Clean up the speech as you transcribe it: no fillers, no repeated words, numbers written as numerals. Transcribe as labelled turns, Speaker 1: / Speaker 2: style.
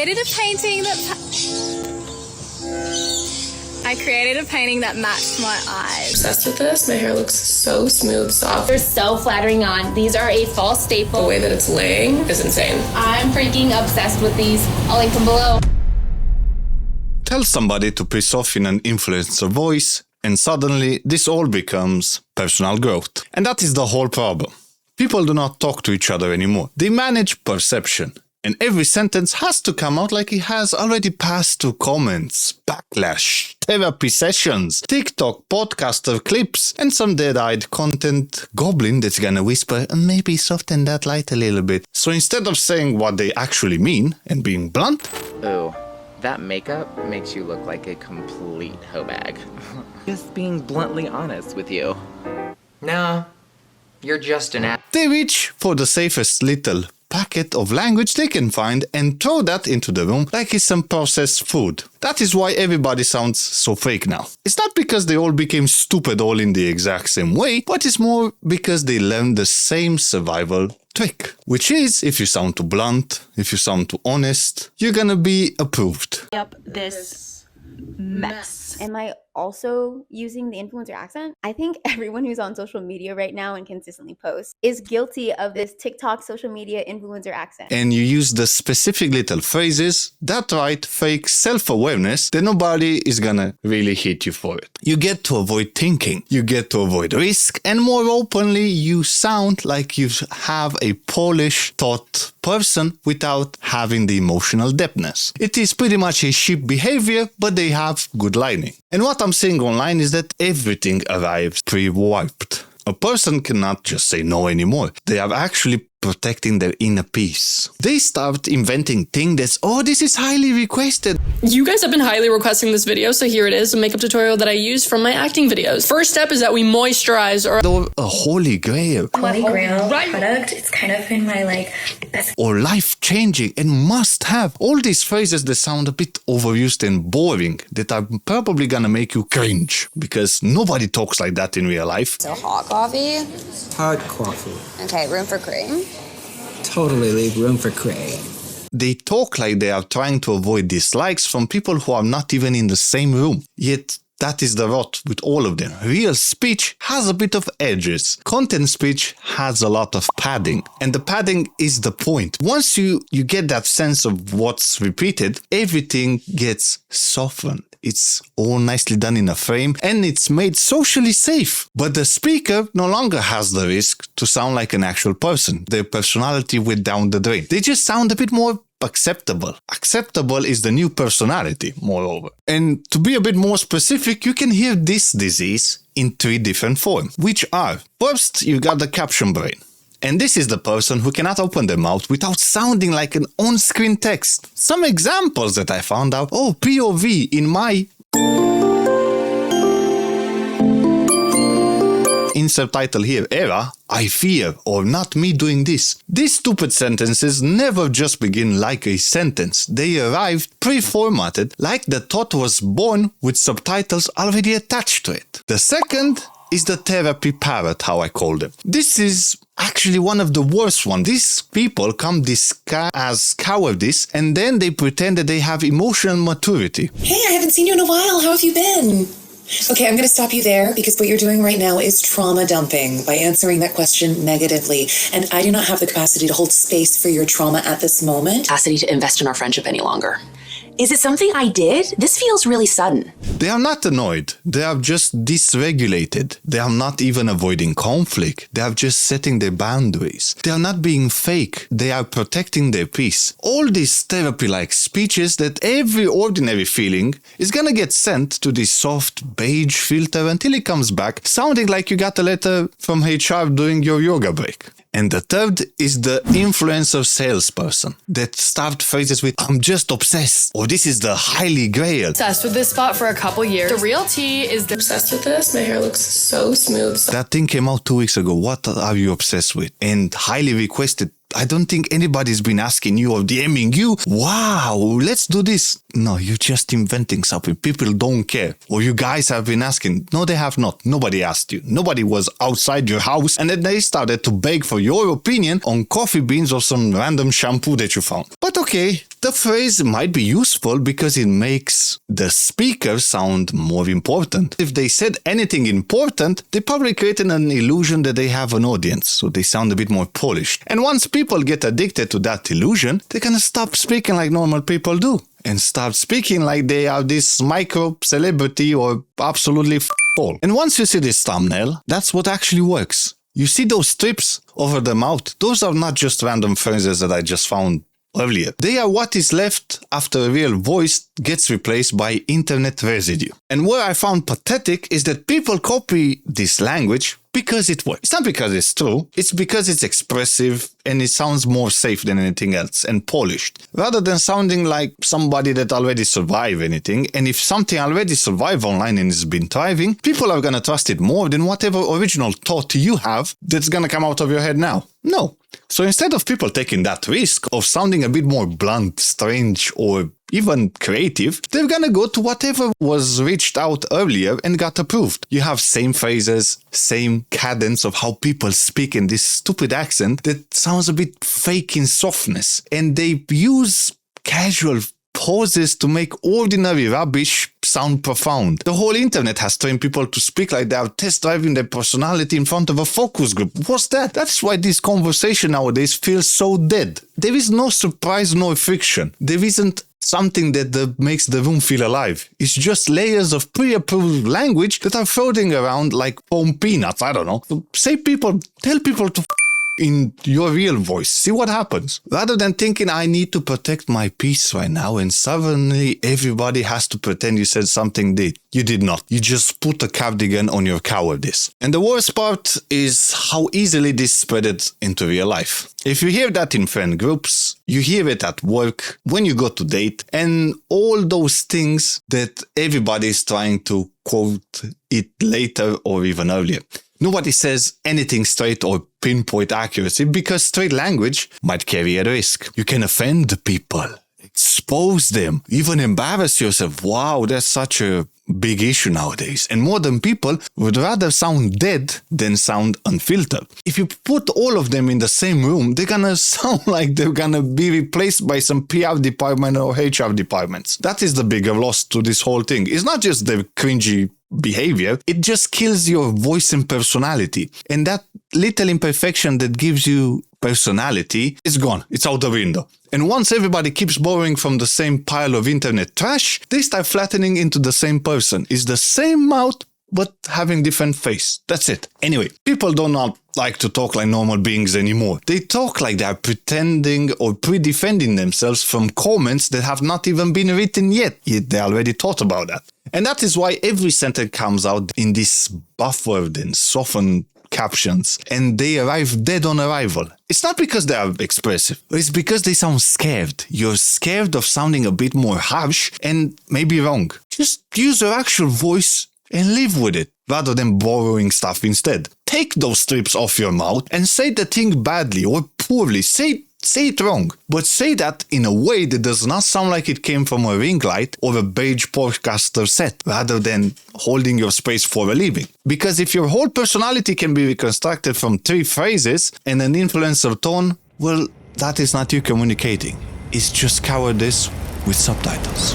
Speaker 1: I created a painting that matched my eyes.
Speaker 2: Obsessed with this. My hair looks so smooth, soft.
Speaker 3: They're so flattering on. These are a fall staple.
Speaker 2: The way that it's laying is insane.
Speaker 3: I'm freaking obsessed with these. I'll link them below.
Speaker 4: Tell somebody to piss off in an influencer voice, and suddenly this all becomes personal growth. And that is the whole problem. People do not talk to each other anymore. They manage perception. And every sentence has to come out like it has already passed through comments, backlash, therapy sessions, TikTok, podcaster clips, and some dead-eyed content goblin that's gonna whisper and maybe soften that light a little bit. So instead of saying what they actually mean and being blunt,
Speaker 5: ooh, that makeup makes you look like a complete hoe bag. Just being bluntly honest with you. No, you're just an ass.
Speaker 4: they reach for the safest little packet of language they can find and throw that into the room like it's some processed food. That is why everybody sounds so fake now. It's not because they all became stupid all in the exact same way, but it's more because they learned the same survival trick, which is if you sound too blunt, if you sound too honest, you're gonna be approved.
Speaker 6: Up this mess.
Speaker 7: Am I also using the influencer accent? I think everyone who's on social media right now and consistently posts is guilty of this TikTok social media influencer accent.
Speaker 4: And you use the specific little phrases, that right, fake self-awareness, then nobody is gonna really hit you for it. You get to avoid thinking, you get to avoid risk, and more openly you sound like you have a Polish thought person without having the emotional depthness. It is pretty much a sheep behavior, but they have good lining. And what I'm saying online is that everything arrives pre-warped. A person cannot just say no anymore. They are actually protecting their inner peace. They start inventing things that's, oh, this is highly requested.
Speaker 8: You guys have been highly requesting this video, so here it is, a makeup tutorial that I use from my acting videos. First step is that we moisturize or
Speaker 4: A holy grail.
Speaker 9: Holy grail product. It's kind of in my best.
Speaker 4: Or life-changing and must have. All these phrases that sound a bit overused and boring that are probably gonna make you cringe because nobody talks like that in real life.
Speaker 1: So hot coffee?
Speaker 10: Hard coffee.
Speaker 1: Okay, room for cream?
Speaker 10: Totally leave room for cream.
Speaker 4: They talk like they are trying to avoid dislikes from people who are not even in the same room. Yet that is the rot with all of them. Real speech has a bit of edges. Content speech has a lot of padding. And the padding is the point. Once you get that sense of what's repeated, everything gets softened. It's all nicely done in a frame and it's made socially safe. But the speaker no longer has the risk to sound like an actual person. Their personality went down the drain. They just sound a bit more acceptable. Acceptable is the new personality, moreover. And to be a bit more specific, you can hear this disease in 3 different forms, which are, first, you got the caption brain. And this is the person who cannot open their mouth without sounding like an on-screen text. Some examples that I found out, POV in my insert title here, era, I fear, or not me doing this. These stupid sentences never just begin like a sentence. They arrived pre-formatted, like the thought was born with subtitles already attached to it. The second is the therapy parrot, how I call them. This is actually one of the worst ones. These people come disguised as cowardice and then they pretend that they have emotional maturity.
Speaker 11: Hey, I haven't seen you in a while. How have you been? Okay, I'm going to stop you there because what you're doing right now is trauma dumping by answering that question negatively. And I do not have the capacity to hold space for your trauma at this moment.
Speaker 12: Capacity to invest in our friendship any longer. Is it something I did? This feels really sudden.
Speaker 4: They are not annoyed. They are just dysregulated. They are not even avoiding conflict. They are just setting their boundaries. They are not being fake. They are protecting their peace. All these therapy-like speeches that every ordinary feeling is gonna get sent to this soft beige filter until it comes back, sounding like you got a letter from HR during your yoga break. And the third is the influencer salesperson that start phrases with, I'm just obsessed, or this is the highly grail.
Speaker 8: Obsessed with this spot for a couple years. The real tea is
Speaker 2: Obsessed with this. My hair looks so smooth.
Speaker 4: That thing came out 2 weeks ago. What are you obsessed with? And highly requested. I don't think anybody's been asking you or DMing you, wow, let's do this. No, you're just inventing something. People don't care. Or you guys have been asking. No, they have not. Nobody asked you. Nobody was outside your house. And then they started to beg for your opinion on coffee beans or some random shampoo that you found. But okay, The phrase might be useful because it makes the speaker sound more important. If they said anything important, they probably created an illusion that they have an audience, so they sound a bit more polished. And once people get addicted to that illusion, they're gonna stop speaking like normal people do and start speaking like they are this micro celebrity or absolutely all. And once you see this thumbnail, that's what actually works. You see those strips over the mouth? Those are not just random phrases that I just found earlier. They are what is left after a real voice gets replaced by internet residue. And where I found pathetic is that people copy this language because it works. It's not because it's true, it's because it's expressive and it sounds more safe than anything else and polished, rather than sounding like somebody that already survived anything. And if something already survived online and has been thriving, people are gonna trust it more than whatever original thought you have that's gonna come out of your head now. No. So instead of people taking that risk of sounding a bit more blunt, strange, or even creative, they're gonna go to whatever was reached out earlier and got approved. You have same phrases, same cadence of how people speak in this stupid accent that sounds a bit fake in softness. And they use casual pauses to make ordinary rubbish sound profound. The whole internet has trained people to speak like they are test driving their personality in front of a focus group. What's that? That's why this conversation nowadays feels so dead. There is no surprise nor friction. There isn't something that makes the room feel alive. It's just layers of pre-approved language that are floating around like foam peanuts. I don't know. Tell people to in your real voice. See what happens. Rather than thinking I need to protect my peace right now and suddenly everybody has to pretend you said something you did not. You just put a cardigan on your cowardice. And the worst part is how easily this spread into real life. If you hear that in friend groups, you hear it at work, when you go to date, and all those things that everybody is trying to quote it later or even earlier. Nobody says anything straight or pinpoint accuracy because straight language might carry a risk. You can offend people, expose them, even embarrass yourself. Wow, that's such a big issue nowadays. And modern people would rather sound dead than sound unfiltered. If you put all of them in the same room, they're gonna sound like they're gonna be replaced by some PR department or HR departments. That is the bigger loss to this whole thing. It's not just the cringy behavior, it just kills your voice and personality. And that little imperfection that gives you personality is gone. It's out the window. And once everybody keeps borrowing from the same pile of internet trash, they start flattening into the same person. It's the same mouth, but having different face. That's it. Anyway, people do not like to talk like normal beings anymore. They talk like they are pretending or pre-defending themselves from comments that have not even been written yet they already thought about that. And that is why every sentence comes out in this buffered and softened captions, and they arrive dead on arrival. It's not because they are expressive, it's because they sound scared. You're scared of sounding a bit more harsh and maybe wrong. Just use your actual voice and live with it, rather than borrowing stuff instead. Take those strips off your mouth and say the thing badly or poorly. Say it wrong, but say that in a way that does not sound like it came from a ring light or a beige podcaster set, rather than holding your space for a living. Because if your whole personality can be reconstructed from 3 phrases and an influencer tone, well, that is not you communicating. It's just cowardice with subtitles.